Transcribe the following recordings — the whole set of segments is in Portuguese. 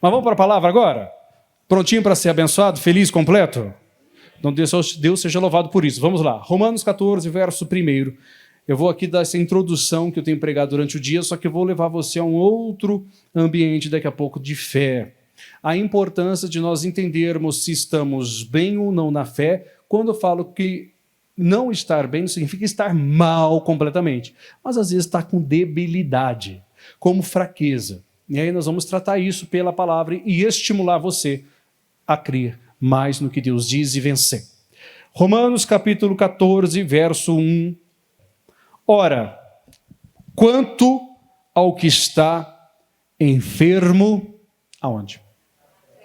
Mas vamos para a palavra agora? Prontinho para ser abençoado, feliz, completo? Então Deus seja louvado por isso. Vamos lá. Romanos 14, verso 1. Eu vou aqui dar essa introdução que eu tenho pregado durante o dia, só que eu vou levar você a um outro ambiente daqui a pouco de fé. A importância de nós entendermos se estamos bem ou não na fé. Quando eu falo que não estar bem, não significa estar mal completamente, mas às vezes está com debilidade, como fraqueza. E aí nós vamos tratar isso pela palavra e estimular você a crer mais no que Deus diz e vencer. Romanos capítulo 14, verso 1. Ora, quanto ao que está enfermo, aonde?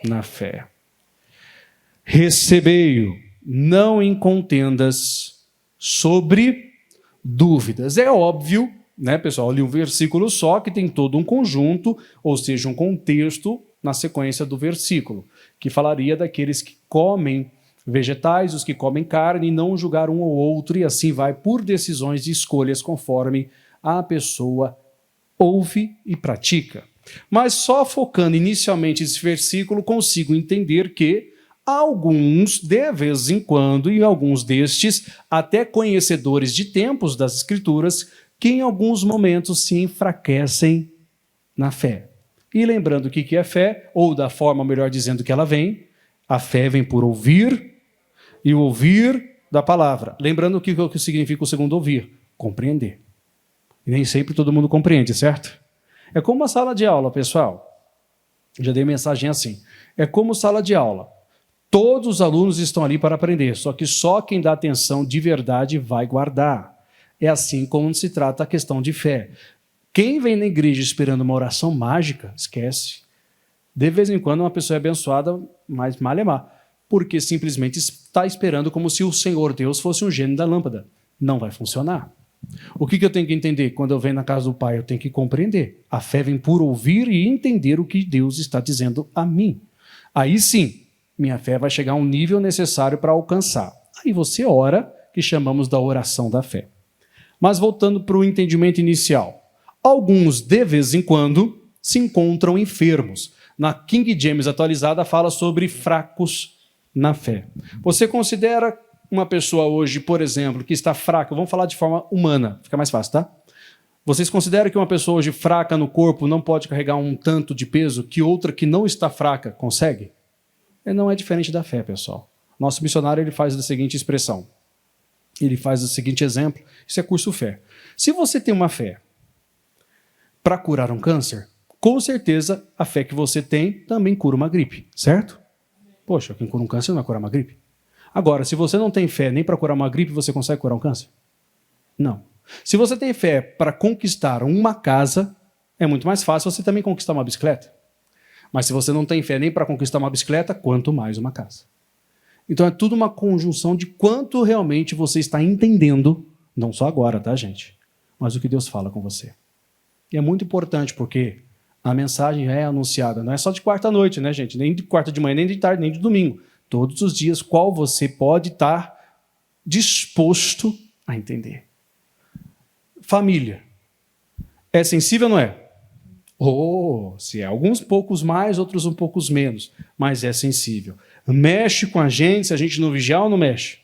Na fé. Recebei-o, não em contendas sobre dúvidas. É óbvio, né, pessoal? Eu li um versículo só que tem todo um conjunto, ou seja, um contexto na sequência do versículo, que falaria daqueles que comem vegetais, os que comem carne, e não julgar um ou outro, e assim vai por decisões e escolhas conforme a pessoa ouve e pratica. Mas só focando inicialmente esse versículo, consigo entender que alguns, de vez em quando, e alguns destes, até conhecedores de tempos das Escrituras, que em alguns momentos se enfraquecem na fé. E lembrando o que é fé, ou da forma melhor dizendo que ela vem, a fé vem por ouvir, e o ouvir da palavra. Lembrando o que significa o segundo ouvir, compreender. E nem sempre todo mundo compreende, certo? É como uma sala de aula, pessoal. Já dei mensagem assim. É como sala de aula. Todos os alunos estão ali para aprender, só que só quem dá atenção de verdade vai guardar. É assim como se trata a questão de fé. Quem vem na igreja esperando uma oração mágica, esquece. De vez em quando uma pessoa é abençoada, mas mal é má, porque simplesmente está esperando como se o Senhor Deus fosse um gênio da lâmpada. Não vai funcionar. O que eu tenho que entender? Quando eu venho na casa do Pai, eu tenho que compreender. A fé vem por ouvir e entender o que Deus está dizendo a mim. Aí sim, minha fé vai chegar a um nível necessário para alcançar. Aí você ora, que chamamos da oração da fé. Mas voltando para o entendimento inicial. Alguns, de vez em quando, se encontram enfermos. Na King James atualizada fala sobre fracos na fé. Você considera uma pessoa hoje, por exemplo, que está fraca, vamos falar de forma humana, fica mais fácil, tá? Vocês consideram que uma pessoa hoje fraca no corpo não pode carregar um tanto de peso que outra que não está fraca consegue? Não é diferente da fé, pessoal. Nosso missionário ele faz a seguinte expressão. Ele faz o seguinte exemplo. Isso é curso fé. Se você tem uma fé para curar um câncer, com certeza a fé que você tem também cura uma gripe, certo? Poxa, quem cura um câncer não vai curar uma gripe. Agora, se você não tem fé nem para curar uma gripe, você consegue curar um câncer? Não. Se você tem fé para conquistar uma casa, é muito mais fácil você também conquistar uma bicicleta. Mas se você não tem fé nem para conquistar uma bicicleta, quanto mais uma casa. Então é tudo uma conjunção de quanto realmente você está entendendo, não só agora, tá, gente? Mas o que Deus fala com você. E é muito importante porque a mensagem é anunciada, não é só de quarta à noite, né, gente? Nem de quarta de manhã, nem de tarde, nem de domingo. Todos os dias, qual você pode estar disposto a entender. Família. É sensível ou não é? Se é alguns poucos mais, outros um poucos menos, mas é sensível. Mexe com a gente, se a gente não vigiar ou não mexe?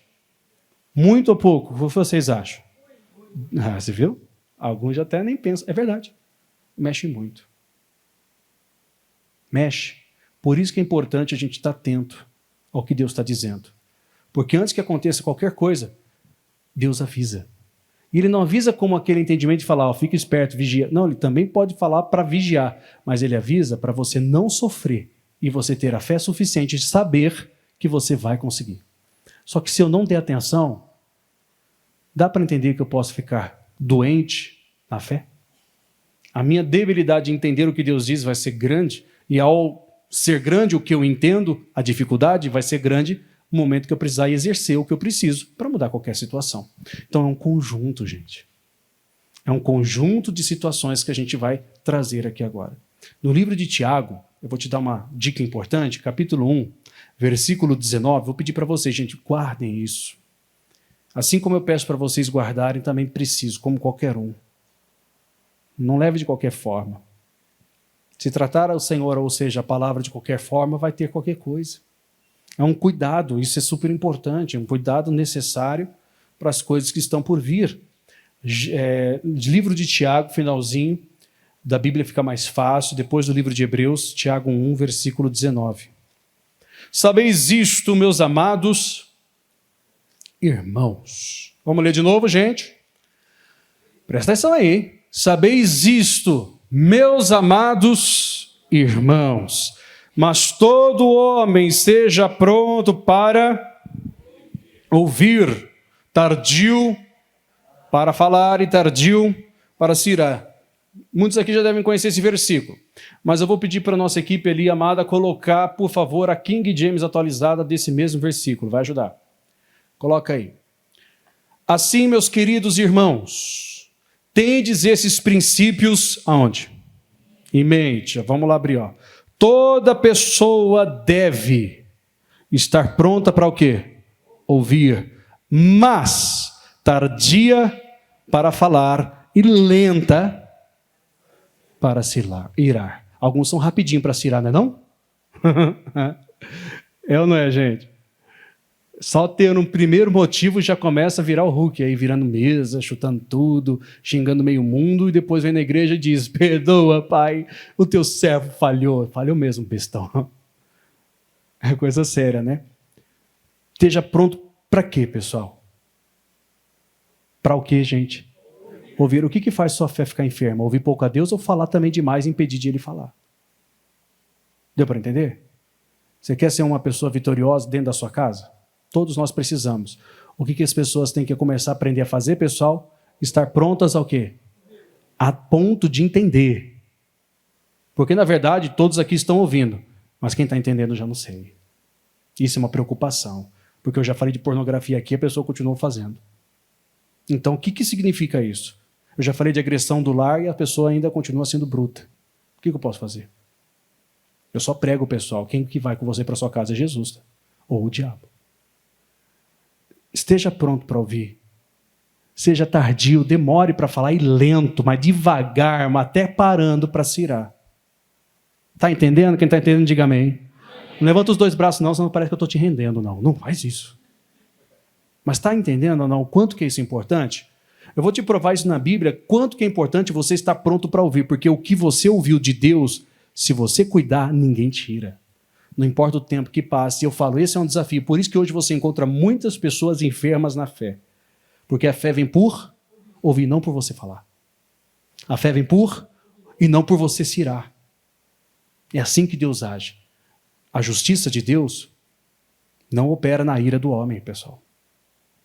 Muito ou pouco? O que vocês acham? Você viu? Alguns já até nem pensam. É verdade. Mexe muito. Mexe. Por isso que é importante a gente estar atento ao que Deus está dizendo. Porque antes que aconteça qualquer coisa, Deus avisa. E ele não avisa como aquele entendimento de falar, fica esperto, vigia. Não, ele também pode falar para vigiar, mas ele avisa para você não sofrer e você ter a fé suficiente de saber que você vai conseguir. Só que se eu não der atenção, dá para entender que eu posso ficar doente na fé? A minha debilidade de entender o que Deus diz vai ser grande, e ao ser grande o que eu entendo, a dificuldade vai ser grande no momento que eu precisar exercer o que eu preciso para mudar qualquer situação. Então é um conjunto, gente. É um conjunto de situações que a gente vai trazer aqui agora. No livro de Tiago, eu vou te dar uma dica importante, capítulo 1, versículo 19, vou pedir para vocês, gente, guardem isso. Assim como eu peço para vocês guardarem, também preciso, como qualquer um. Não leve de qualquer forma. Se tratar o Senhor, ou seja, a palavra de qualquer forma, vai ter qualquer coisa. É um cuidado, isso é super importante, um cuidado necessário para as coisas que estão por vir. Livro de Tiago, finalzinho, da Bíblia fica mais fácil, depois do livro de Hebreus, Tiago 1, versículo 19. Sabeis isto, meus amados irmãos. Vamos ler de novo, gente? Presta atenção aí, hein? Sabeis isto, meus amados irmãos, mas todo homem seja pronto para ouvir, tardio para falar e tardio para se irar. Muitos aqui já devem conhecer esse versículo, mas eu vou pedir para a nossa equipe ali, amada, colocar, por favor, a King James atualizada desse mesmo versículo. Vai ajudar. Coloca aí. Assim, meus queridos irmãos, tendes esses princípios aonde? Em mente. Vamos lá abrir, ó. Toda pessoa deve estar pronta para o quê? Ouvir, mas tardia para falar e lenta para se irar. Alguns são rapidinho para se irar, não é não? É ou não é, gente? Só tendo um primeiro motivo já começa a virar o Hulk, aí virando mesa, chutando tudo, xingando meio mundo, e depois vem na igreja e diz, perdoa, pai, o teu servo falhou. Falhou mesmo, bestão. É coisa séria, né? Esteja pronto para quê, pessoal? Para o quê, gente? Ouvir. O que faz sua fé ficar enferma? Ouvir pouco a Deus ou falar também demais e impedir de ele falar? Deu para entender? Você quer ser uma pessoa vitoriosa dentro da sua casa? Todos nós precisamos. O que as pessoas têm que começar a aprender a fazer, pessoal? Estar prontas ao quê? A ponto de entender. Porque, na verdade, todos aqui estão ouvindo, mas quem está entendendo já não sei. Isso é uma preocupação. Porque eu já falei de pornografia aqui, a pessoa continua fazendo. Então, o que significa isso? Eu já falei de agressão do lar e a pessoa ainda continua sendo bruta. O que eu posso fazer? Eu só prego, pessoal. Quem que vai com você para sua casa é Jesus, tá? Ou o diabo. Esteja pronto para ouvir. Seja tardio, demore para falar e lento, mas devagar, mas até parando para se irar. Está entendendo? Quem está entendendo, diga amém. Não levanta os dois braços não, senão parece que eu estou te rendendo. Não faz isso. Mas está entendendo ou não o quanto que isso é importante? Eu vou te provar isso na Bíblia, quanto que é importante você estar pronto para ouvir, porque o que você ouviu de Deus, se você cuidar, ninguém tira. Não importa o tempo que passe, eu falo, esse é um desafio. Por isso que hoje você encontra muitas pessoas enfermas na fé. Porque a fé vem por ouvir, não por você falar. A fé vem por e não por você se irar. É assim que Deus age. A justiça de Deus não opera na ira do homem, pessoal.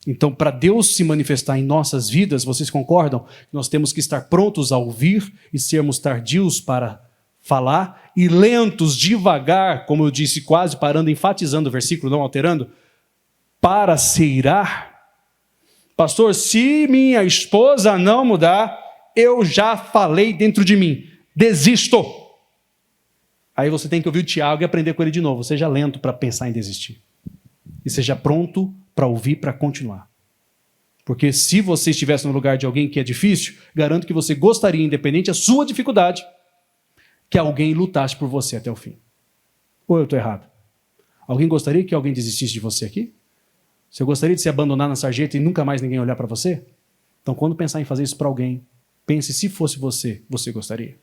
Então, para Deus se manifestar em nossas vidas, vocês concordam? Nós temos que estar prontos a ouvir e sermos tardios para falar e lentos, devagar, como eu disse, quase parando, enfatizando o versículo, não alterando, para se irar. Pastor, se minha esposa não mudar, eu já falei dentro de mim, desisto. Aí você tem que ouvir o Tiago e aprender com ele de novo. Seja lento para pensar em desistir. E seja pronto para ouvir, para continuar. Porque se você estivesse no lugar de alguém que é difícil, garanto que você gostaria, independente da sua dificuldade, que alguém lutasse por você até o fim. Ou eu estou errado? Alguém gostaria que alguém desistisse de você aqui? Você gostaria de se abandonar na sarjeta e nunca mais ninguém olhar para você? Então, quando pensar em fazer isso para alguém, pense se fosse você, você gostaria.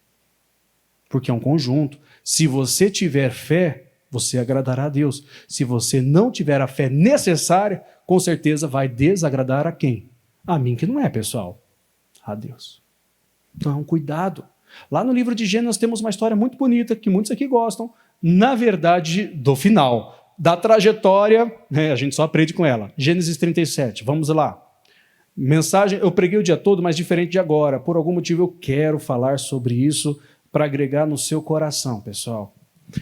Porque é um conjunto. Se você tiver fé, você agradará a Deus. Se você não tiver a fé necessária, com certeza vai desagradar a quem? A mim que não é, pessoal. A Deus. Então é um cuidado. Lá no livro de Gênesis nós temos uma história muito bonita, que muitos aqui gostam, na verdade, do final. Da trajetória, a gente só aprende com ela. Gênesis 37, vamos lá. Mensagem, eu preguei o dia todo, mas diferente de agora. Por algum motivo eu quero falar sobre isso para agregar no seu coração, pessoal.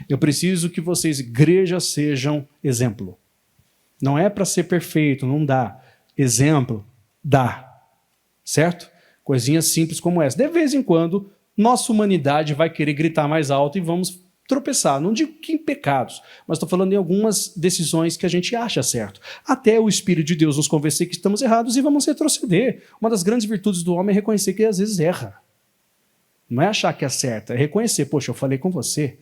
Eu preciso que vocês, igreja, sejam exemplo. Não é para ser perfeito, não dá. Exemplo, dá. Certo? Coisinhas simples como essa. De vez em quando, nossa humanidade vai querer gritar mais alto e vamos tropeçar. Não digo que em pecados, mas estou falando em algumas decisões que a gente acha certo. Até o Espírito de Deus nos convencer que estamos errados e vamos retroceder. Uma das grandes virtudes do homem é reconhecer que às vezes erra. Não é achar que acerta, é reconhecer. Poxa, eu falei com você.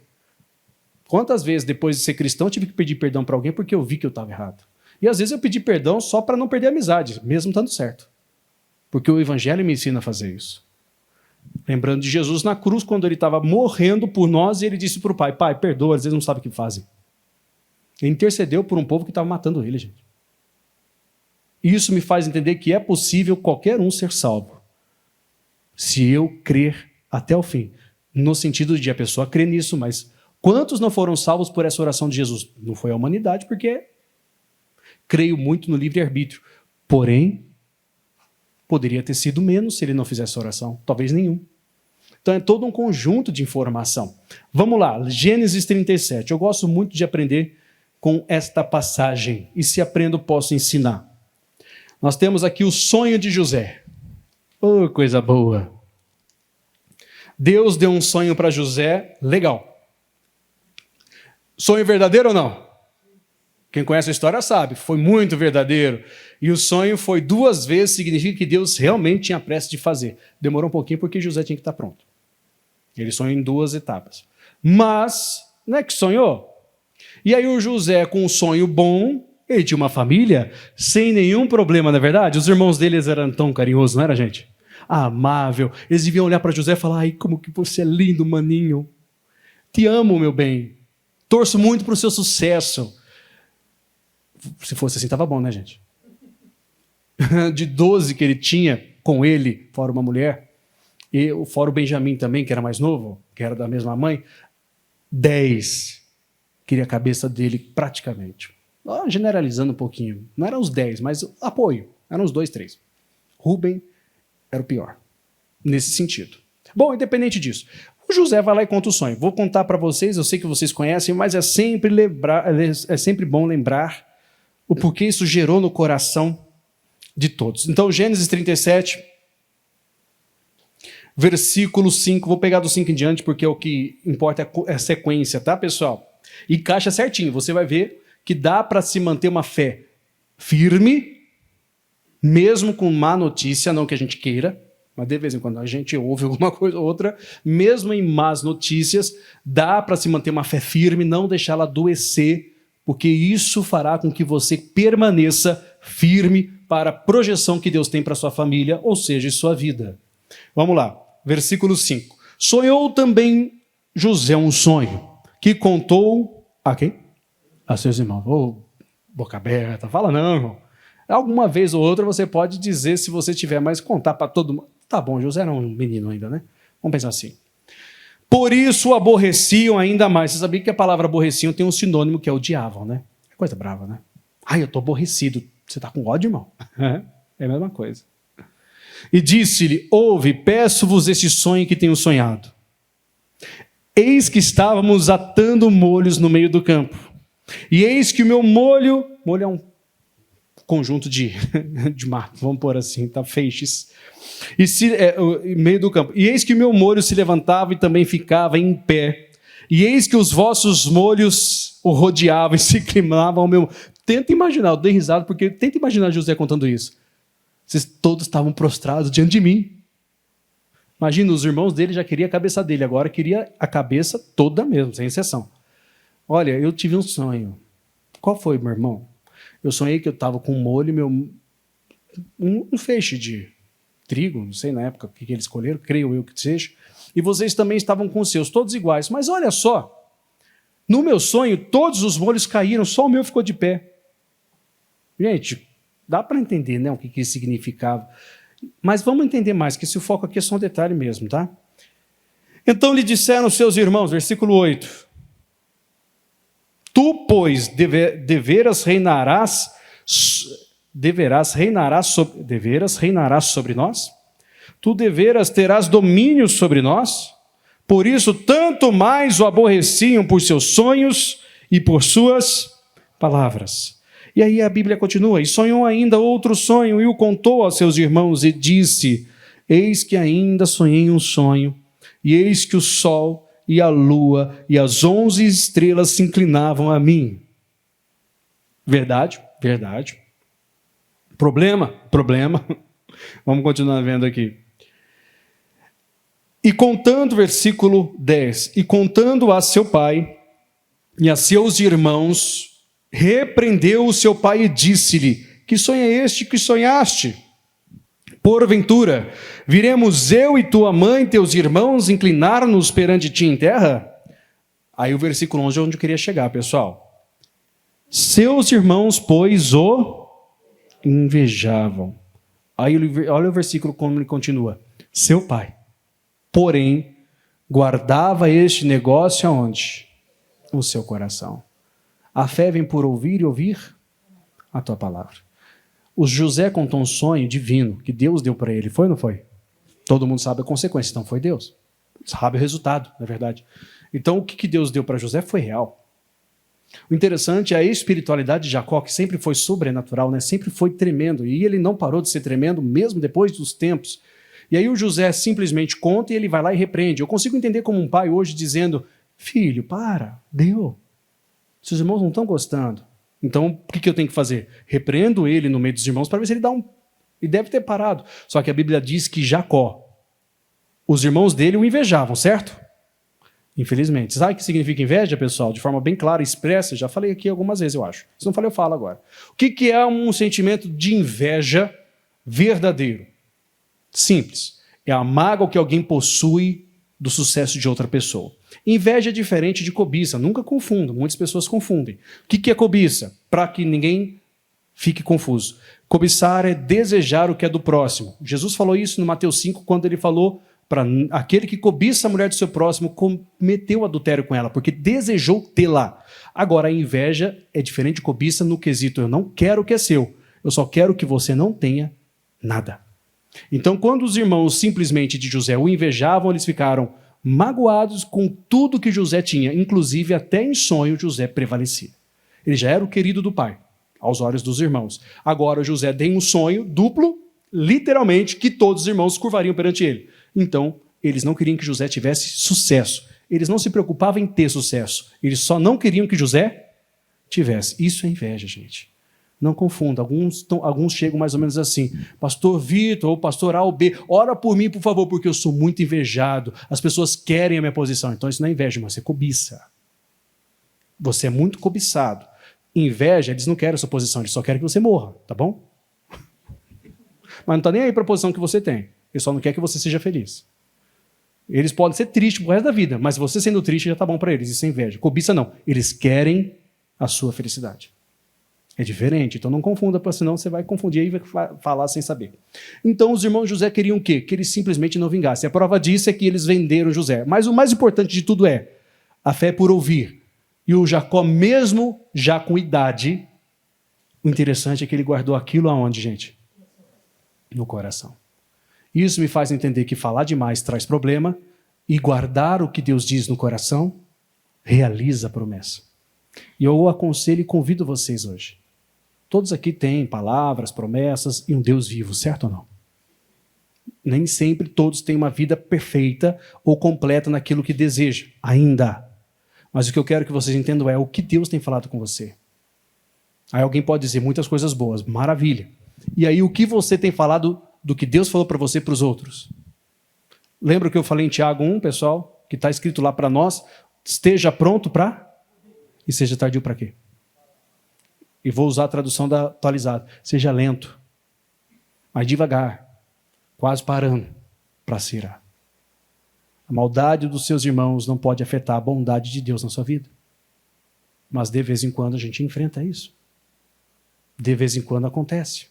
Quantas vezes, depois de ser cristão, eu tive que pedir perdão para alguém porque eu vi que eu estava errado? E às vezes eu pedi perdão só para não perder a amizade, mesmo estando certo. Porque o Evangelho me ensina a fazer isso. Lembrando de Jesus na cruz, quando ele estava morrendo por nós, e ele disse para o Pai, Pai, perdoa, eles não sabem o que fazem. Ele intercedeu por um povo que estava matando ele, gente. Isso me faz entender que é possível qualquer um ser salvo, se eu crer até o fim. No sentido de a pessoa crer nisso, mas quantos não foram salvos por essa oração de Jesus? Não foi a humanidade, porque creio muito no livre-arbítrio. Porém, poderia ter sido menos se ele não fizesse essa oração. Talvez nenhum. Então é todo um conjunto de informação. Vamos lá, Gênesis 37. Eu gosto muito de aprender com esta passagem. E se aprendo, posso ensinar. Nós temos aqui o sonho de José. Oh, coisa boa. Deus deu um sonho para José, legal. Sonho verdadeiro ou não? Quem conhece a história sabe, foi muito verdadeiro. E o sonho foi 2 vezes, significa que Deus realmente tinha pressa de fazer. Demorou um pouquinho porque José tinha que estar pronto. Ele sonhou em 2 etapas. Mas, não é que sonhou? E aí o José, com um sonho bom, ele tinha uma família sem nenhum problema, não é verdade? Os irmãos deles eram tão carinhosos, não era, gente? Amável. Eles deviam olhar para José e falar, ai, como que você é lindo, maninho. Te amo, meu bem. Torço muito para o seu sucesso. Se fosse assim, estava bom, né, gente? De 12 que ele tinha com ele, fora uma mulher, e fora o Benjamim também, que era mais novo, que era da mesma mãe, 10 queria a cabeça dele praticamente. Generalizando um pouquinho. Não eram os 10, mas apoio. Eram os 2, 3. Rubem era o pior. Nesse sentido. Bom, independente disso. O José vai lá e conta o sonho. Vou contar para vocês, eu sei que vocês conhecem, mas é sempre bom lembrar o porquê isso gerou no coração de todos. Então, Gênesis 37, versículo 5. Vou pegar do 5 em diante, porque o que importa é a sequência, tá, pessoal? E encaixa certinho. Você vai ver que dá para se manter uma fé firme, mesmo com má notícia, não que a gente queira, mas de vez em quando a gente ouve alguma coisa ou outra, mesmo em más notícias, dá para se manter uma fé firme, não deixá-la adoecer, porque isso fará com que você permaneça firme para a projeção que Deus tem para sua família, ou seja, sua vida. Vamos lá, versículo 5. Sonhou também José um sonho, que contou a quem? A seus irmãos. Oh, boca aberta, fala não, irmão. Alguma vez ou outra você pode dizer, se você tiver, mas contar para todo mundo. Tá bom, José era um menino ainda, né? Vamos pensar assim. Por isso o aborreciam ainda mais. Você sabia que a palavra aborreciam tem um sinônimo que é odiavam, né? É coisa brava, né? Ai, eu tô aborrecido. Você tá com ódio, irmão? É a mesma coisa. E disse-lhe, ouve, peço-vos esse sonho que tenho sonhado. Eis que estávamos atando molhos no meio do campo. E eis que o meu molho é um conjunto de mato, vamos pôr assim, tá? Feixes. Meio do campo. E eis que o meu molho se levantava e também ficava em pé. E eis que os vossos molhos o rodeavam e se inclinavam ao meu... Tenta imaginar, eu dei risada porque tenta imaginar José contando isso. Vocês todos estavam prostrados diante de mim. Imagina, os irmãos dele já queriam a cabeça dele, agora queria a cabeça toda mesmo, sem exceção. Olha, eu tive um sonho. Qual foi, meu irmão? Eu sonhei que eu estava com um molho, um feixe de trigo, não sei na época o que eles escolheram, creio eu que seja, e vocês também estavam com os seus, todos iguais. Mas olha só, no meu sonho, todos os molhos caíram, só o meu ficou de pé. Gente, dá para entender, né, o que isso significava. Mas vamos entender mais, que esse foco aqui é só um detalhe mesmo, tá? Então lhe disseram seus irmãos, versículo 8, tu, pois, deverás reinarás sobre nós? Tu deveras terás domínio sobre nós? Por isso, tanto mais o aborreciam por seus sonhos e por suas palavras. E aí a Bíblia continua, e sonhou ainda outro sonho, e o contou aos seus irmãos, e disse, eis que ainda sonhei um sonho, e eis que o sol e a lua e as 11 estrelas se inclinavam a mim. Verdade? Verdade. Problema? Problema. Vamos continuar vendo aqui. E contando, versículo 10, e contando a seu pai e a seus irmãos, repreendeu o seu pai e disse-lhe: que sonho é este que sonhaste? Porventura, viremos eu e tua mãe, teus irmãos, inclinar-nos perante ti em terra? Aí o versículo 11 é onde eu queria chegar, pessoal. Seus irmãos, pois, o invejavam. Aí olha o versículo como ele continua. Seu pai, porém, guardava este negócio aonde? No seu coração. A fé vem por ouvir e ouvir a tua palavra. O José contou um sonho divino que Deus deu para ele. Foi ou não foi? Todo mundo sabe a consequência, então foi Deus. Sabe o resultado, na verdade. Então o que Deus deu para José foi real. O interessante é a espiritualidade de Jacó, que sempre foi sobrenatural, né? Sempre foi tremendo. E ele não parou de ser tremendo, mesmo depois dos tempos. E aí o José simplesmente conta e ele vai lá e repreende. Eu consigo entender como um pai hoje dizendo: filho, para, deu. Seus irmãos não estão gostando. Então, o que eu tenho que fazer? Repreendo ele no meio dos irmãos para ver se ele dá um... E deve ter parado. Só que a Bíblia diz que Jacó, os irmãos dele o invejavam, certo? Infelizmente. Sabe o que significa inveja, pessoal? De forma bem clara e expressa, já falei aqui algumas vezes, eu acho. Se não falei, eu falo agora. O que é um sentimento de inveja verdadeiro? Simples. É a mágoa que alguém possui do sucesso de outra pessoa. Inveja é diferente de cobiça. Nunca confunda. Muitas pessoas confundem. O que é cobiça? Para que ninguém fique confuso. Cobiçar é desejar o que é do próximo. Jesus falou isso no Mateus 5, quando ele falou para aquele que cobiça a mulher do seu próximo, cometeu adultério com ela, porque desejou tê-la. Agora, a inveja é diferente de cobiça no quesito: eu não quero o que é seu, eu só quero que você não tenha nada. Então, quando os irmãos simplesmente de José o invejavam, eles ficaram magoados com tudo que José tinha, inclusive até em sonho José prevalecia. Ele já era o querido do pai, aos olhos dos irmãos. Agora José tem um sonho duplo, literalmente, que todos os irmãos curvariam perante ele. Então, eles não queriam que José tivesse sucesso. Eles não se preocupavam em ter sucesso. Eles só não queriam que José tivesse. Isso é inveja, gente. Não confunda. Alguns chegam mais ou menos assim: pastor Vitor ou pastor A ou B, ora por mim, por favor, porque eu sou muito invejado. As pessoas querem a minha posição. Então isso não é inveja, mas é cobiça. Você é muito cobiçado. Inveja, eles não querem a sua posição, eles só querem que você morra, tá bom? Mas não está nem aí para a posição que você tem. Eles só não querem que você seja feliz. Eles podem ser tristes pro resto da vida, mas você sendo triste já está bom para eles. Isso é inveja. Cobiça não. Eles querem a sua felicidade. É diferente, então não confunda, porque senão você vai confundir e vai falar sem saber. Então os irmãos de José queriam o quê? Que eles simplesmente não vingassem. A prova disso é que eles venderam José. Mas o mais importante de tudo é a fé por ouvir. E o Jacó, mesmo já com idade, o interessante é que ele guardou aquilo aonde, gente? No coração. Isso me faz entender que falar demais traz problema e guardar o que Deus diz no coração realiza a promessa. E eu aconselho e convido vocês hoje. Todos aqui têm palavras, promessas e um Deus vivo, certo ou não? Nem sempre todos têm uma vida perfeita ou completa naquilo que desejam, ainda. Mas o que eu quero que vocês entendam é o que Deus tem falado com você. Aí alguém pode dizer muitas coisas boas, maravilha. E aí o que você tem falado do que Deus falou para você e para os outros? Lembra o que eu falei em Tiago 1, pessoal? Que está escrito lá para nós: esteja pronto para... E seja tardio para quê? E vou usar a tradução da atualizada. Seja lento, mas devagar, quase parando, para se irar. A maldade dos seus irmãos não pode afetar a bondade de Deus na sua vida. Mas de vez em quando a gente enfrenta isso. De vez em quando acontece.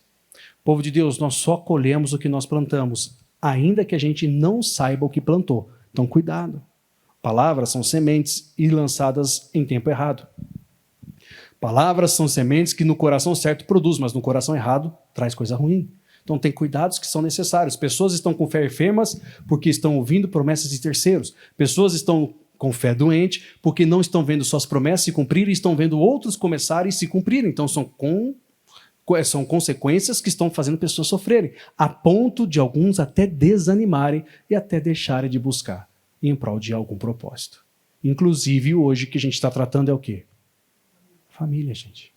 Povo de Deus, nós só colhemos o que nós plantamos, ainda que a gente não saiba o que plantou. Então cuidado. Palavras são sementes e lançadas em tempo errado. Palavras são sementes que no coração certo produz, mas no coração errado traz coisa ruim. Então tem cuidados que são necessários. Pessoas estão com fé enfermas porque estão ouvindo promessas de terceiros. Pessoas estão com fé doente porque não estão vendo suas promessas se cumprirem e estão vendo outros começarem e se cumprirem. Então são consequências que estão fazendo pessoas sofrerem, a ponto de alguns até desanimarem e até deixarem de buscar em prol de algum propósito. Inclusive, hoje, que a gente está tratando é o quê? Família, gente.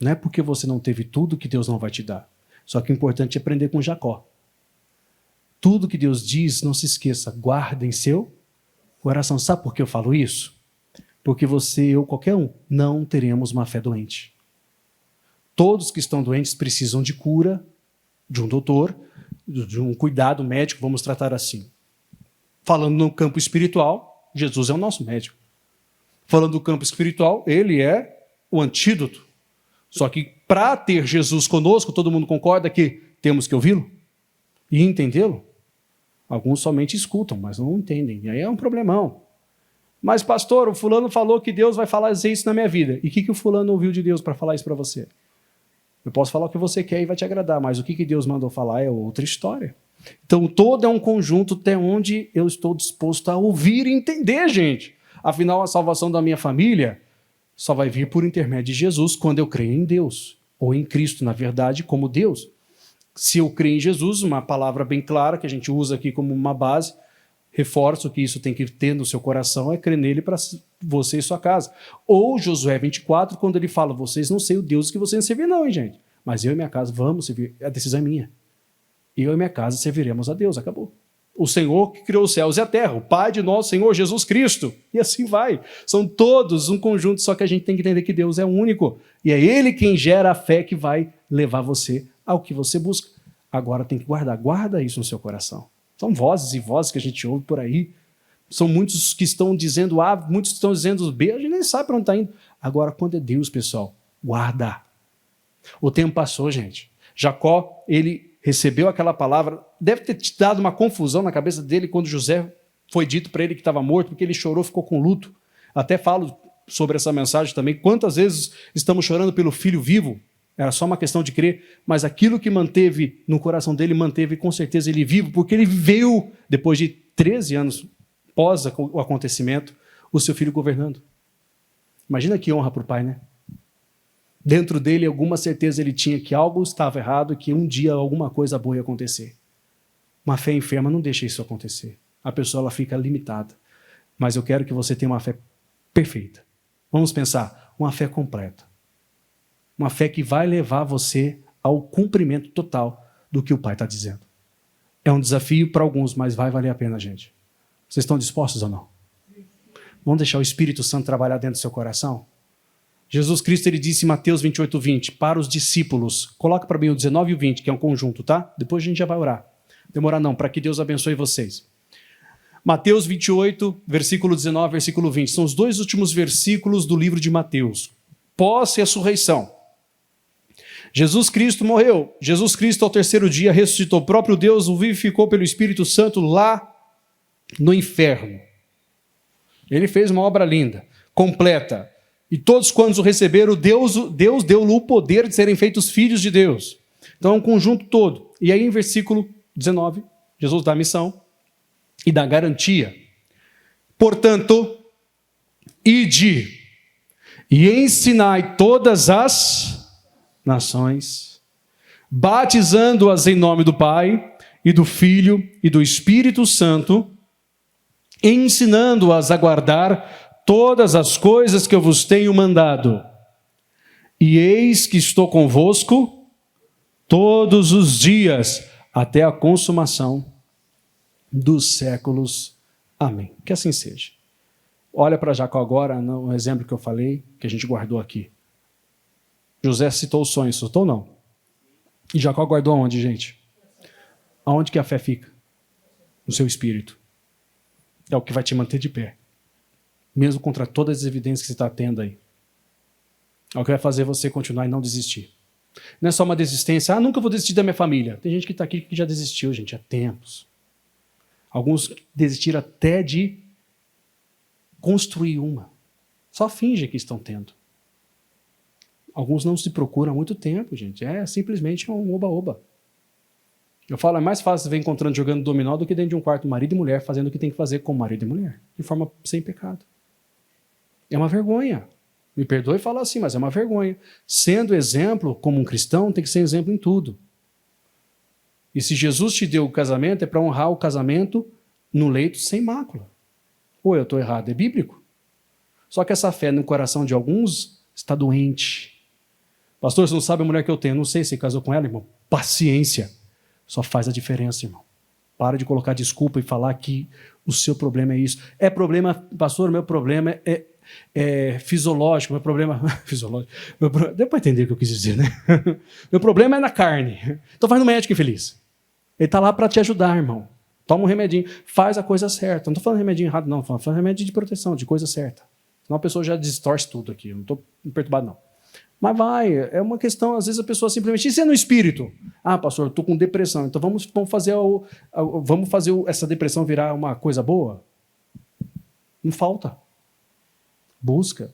Não é porque você não teve tudo que Deus não vai te dar. Só que o importante é aprender com Jacó. Tudo que Deus diz, não se esqueça, guarda em seu coração. Sabe por que eu falo isso? Porque você, eu, qualquer um, não teremos uma fé doente. Todos que estão doentes precisam de cura, de um doutor, de um cuidado médico, vamos tratar assim. Falando no campo espiritual, Jesus é o nosso médico. Falando do campo espiritual, ele é o antídoto. Só que para ter Jesus conosco, todo mundo concorda que temos que ouvi-lo e entendê-lo? Alguns somente escutam, mas não entendem. E aí é um problemão. Mas, pastor, o fulano falou que Deus vai falar isso na minha vida. E o que o fulano ouviu de Deus para falar isso para você? Eu posso falar o que você quer e vai te agradar, mas o que Deus mandou falar é outra história. Então, todo é um conjunto até onde eu estou disposto a ouvir e entender, gente. Afinal, a salvação da minha família só vai vir por intermédio de Jesus quando eu creio em Deus, ou em Cristo, na verdade, como Deus. Se eu creio em Jesus, uma palavra bem clara que a gente usa aqui como uma base, reforço que isso tem que ter no seu coração, é crer nele para você e sua casa. Ou Josué 24, quando ele fala, vocês não sei o Deus que vocês servir não, hein, gente? Mas eu e minha casa vamos servir, a decisão é minha. Eu e minha casa serviremos a Deus, acabou. O Senhor que criou os céus e a terra, o Pai de nosso Senhor Jesus Cristo. E assim vai. São todos um conjunto, só que a gente tem que entender que Deus é único. E é Ele quem gera a fé que vai levar você ao que você busca. Agora tem que guarda isso no seu coração. São vozes e vozes que a gente ouve por aí. São muitos que estão dizendo A, muitos que estão dizendo B, a gente nem sabe para onde está indo. Agora, quando é Deus, pessoal, guarda. O tempo passou, gente. Jacó, ele recebeu aquela palavra, deve ter te dado uma confusão na cabeça dele quando José foi dito para ele que estava morto, porque ele chorou, ficou com luto. Até falo sobre essa mensagem também. Quantas vezes estamos chorando pelo filho vivo? Era só uma questão de crer, mas aquilo que manteve no coração dele, manteve com certeza ele vivo, porque ele viveu, depois de 13 anos pós o acontecimento, o seu filho governando. Imagina que honra para o pai, né? Dentro dele, alguma certeza ele tinha que algo estava errado e que um dia alguma coisa boa ia acontecer. Uma fé enferma não deixa isso acontecer. A pessoa ela fica limitada. Mas eu quero que você tenha uma fé perfeita. Vamos pensar, uma fé completa. Uma fé que vai levar você ao cumprimento total do que o Pai está dizendo. É um desafio para alguns, mas vai valer a pena, gente. Vocês estão dispostos ou não? Vamos deixar o Espírito Santo trabalhar dentro do seu coração? Jesus Cristo, ele disse em Mateus 28:20, para os discípulos, coloca para mim o 19 e o 20, que é um conjunto, tá? Depois a gente já vai orar. Demorar não, para que Deus abençoe vocês. Mateus 28, versículo 19, versículo 20, são os dois últimos versículos do livro de Mateus. Pós-ressurreição. Jesus Cristo morreu. Jesus Cristo, ao terceiro dia, ressuscitou. O próprio Deus o vivificou pelo Espírito Santo lá no inferno. Ele fez uma obra linda, completa. E todos quantos o receberam, Deus deu-lhe o poder de serem feitos filhos de Deus. Então é um conjunto todo. E aí em versículo 19, Jesus dá a missão e dá a garantia. Portanto, ide e ensinai todas as nações, batizando-as em nome do Pai e do Filho e do Espírito Santo, ensinando-as a guardar todas as coisas que eu vos tenho mandado. E eis que estou convosco todos os dias, até a consumação dos séculos. Amém. Que assim seja. Olha para Jacó agora, no exemplo que eu falei, que a gente guardou aqui. José citou o sonho, citou ou não? E Jacó guardou aonde, gente? Aonde que a fé fica? No seu espírito. É o que vai te manter de pé. Mesmo contra todas as evidências que você está tendo aí. É o que vai fazer você continuar e não desistir. Não é só uma desistência, nunca vou desistir da minha família. Tem gente que está aqui que já desistiu, gente, há tempos. Alguns desistiram até de construir uma. Só fingem que estão tendo. Alguns não se procuram há muito tempo, gente. É simplesmente um oba-oba. Eu falo, é mais fácil ver encontrando jogando dominó do que dentro de um quarto marido e mulher fazendo o que tem que fazer com marido e mulher. De forma sem pecado. É uma vergonha. Me perdoe falar assim, mas é uma vergonha. Sendo exemplo, como um cristão, tem que ser exemplo em tudo. E se Jesus te deu o casamento, é para honrar o casamento no leito sem mácula. Ou eu estou errado, é bíblico. Só que essa fé no coração de alguns está doente. Pastor, você não sabe a mulher que eu tenho. Não sei se casou com ela, irmão. Paciência. Só faz a diferença, irmão. Para de colocar desculpa e falar que o seu problema é isso. É problema, pastor, meu problema é fisiológico, meu problema... fisiológico. Deu para entender o que eu quis dizer, né? Meu problema é na carne. Então vai no médico, infeliz. Ele está lá para te ajudar, irmão. Toma um remedinho, faz a coisa certa. Não estou falando remedinho errado, não. Estou falando remédio de proteção, de coisa certa. Senão a pessoa já distorce tudo aqui. Eu não estou perturbado, não. Mas vai, é uma questão, às vezes a pessoa simplesmente... Isso é no espírito. Ah, pastor, eu estou com depressão. Então vamos fazer essa depressão virar uma coisa boa? Não falta. Busca.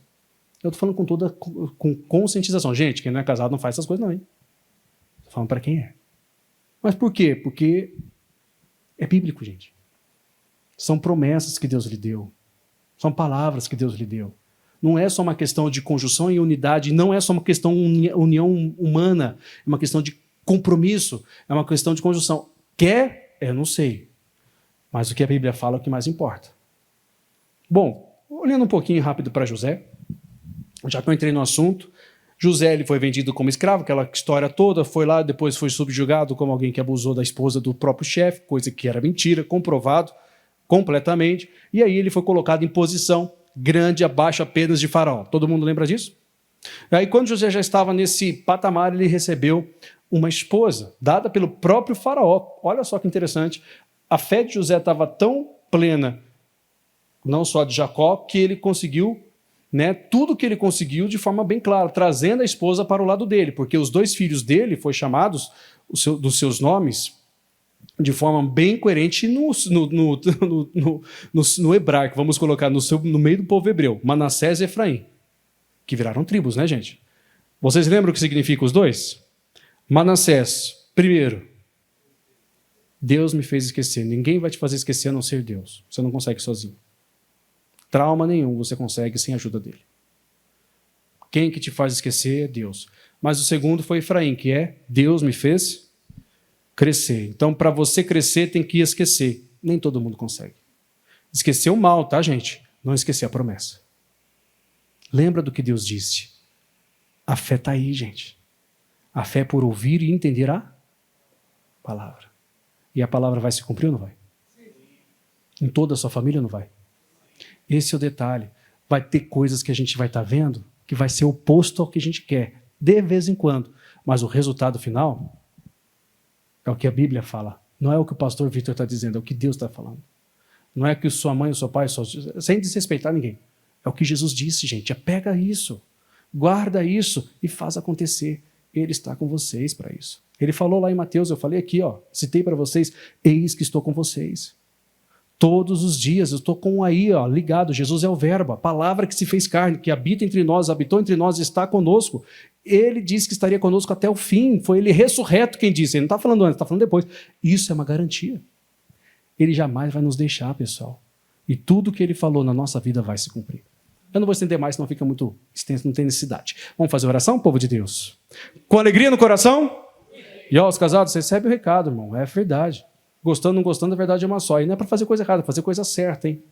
Eu estou falando com conscientização. Gente, quem não é casado não faz essas coisas não, hein? Estou falando para quem é. Mas por quê? Porque é bíblico, gente. São promessas que Deus lhe deu. São palavras que Deus lhe deu. Não é só uma questão de conjunção e unidade, não é só uma questão de união humana, é uma questão de compromisso, é uma questão de conjunção. Quer? Eu não sei. Mas o que a Bíblia fala é o que mais importa. Bom, olhando um pouquinho rápido para José, já que eu entrei no assunto, José ele foi vendido como escravo, aquela história toda, foi lá, depois foi subjugado como alguém que abusou da esposa do próprio chefe, coisa que era mentira, comprovado completamente, e aí ele foi colocado em posição grande abaixo apenas de Faraó. Todo mundo lembra disso? Aí quando José já estava nesse patamar, ele recebeu uma esposa, dada pelo próprio Faraó. Olha só que interessante, a fé de José estava tão plena, não só de Jacó, que ele conseguiu, né, tudo que ele conseguiu de forma bem clara, trazendo a esposa para o lado dele, porque os dois filhos dele foram chamados dos seus nomes de forma bem coerente no hebraico, vamos colocar no meio do povo hebreu, Manassés e Efraim, que viraram tribos, né, gente? Vocês lembram o que significa os dois? Manassés, primeiro, Deus me fez esquecer. Ninguém vai te fazer esquecer a não ser Deus. Você não consegue sozinho. Trauma nenhum você consegue sem a ajuda dele. Quem que te faz esquecer é Deus. Mas o segundo foi Efraim, que é Deus me fez crescer. Então, para você crescer, tem que esquecer. Nem todo mundo consegue. Esquecer o mal, tá, gente? Não esquecer a promessa. Lembra do que Deus disse. A fé está aí, gente. A fé é por ouvir e entender a palavra. E a palavra vai se cumprir ou não vai? Em toda a sua família não vai? Esse é o detalhe. Vai ter coisas que a gente vai estar vendo que vai ser oposto ao que a gente quer, de vez em quando. Mas o resultado final é o que a Bíblia fala. Não é o que o pastor Vitor está dizendo, é o que Deus está falando. Não é que sua mãe ou seu pai, sem desrespeitar ninguém. É o que Jesus disse, gente. Pega isso, guarda isso e faz acontecer. Ele está com vocês para isso. Ele falou lá em Mateus, eu falei aqui, citei para vocês, eis que estou com vocês. Todos os dias, eu estou ligado. Jesus é o verbo, a palavra que se fez carne, que habita entre nós, habitou entre nós, está conosco. Ele disse que estaria conosco até o fim. Foi ele ressurreto quem disse. Ele não está falando antes, está falando depois. Isso é uma garantia. Ele jamais vai nos deixar, pessoal. E tudo que ele falou na nossa vida vai se cumprir. Eu não vou estender mais, senão fica muito extenso, não tem necessidade. Vamos fazer oração, povo de Deus? Com alegria no coração? E os casados, recebe o recado, irmão. É verdade. Gostando ou não gostando, a verdade é uma só. E não é para fazer coisa errada, é fazer coisa certa, hein?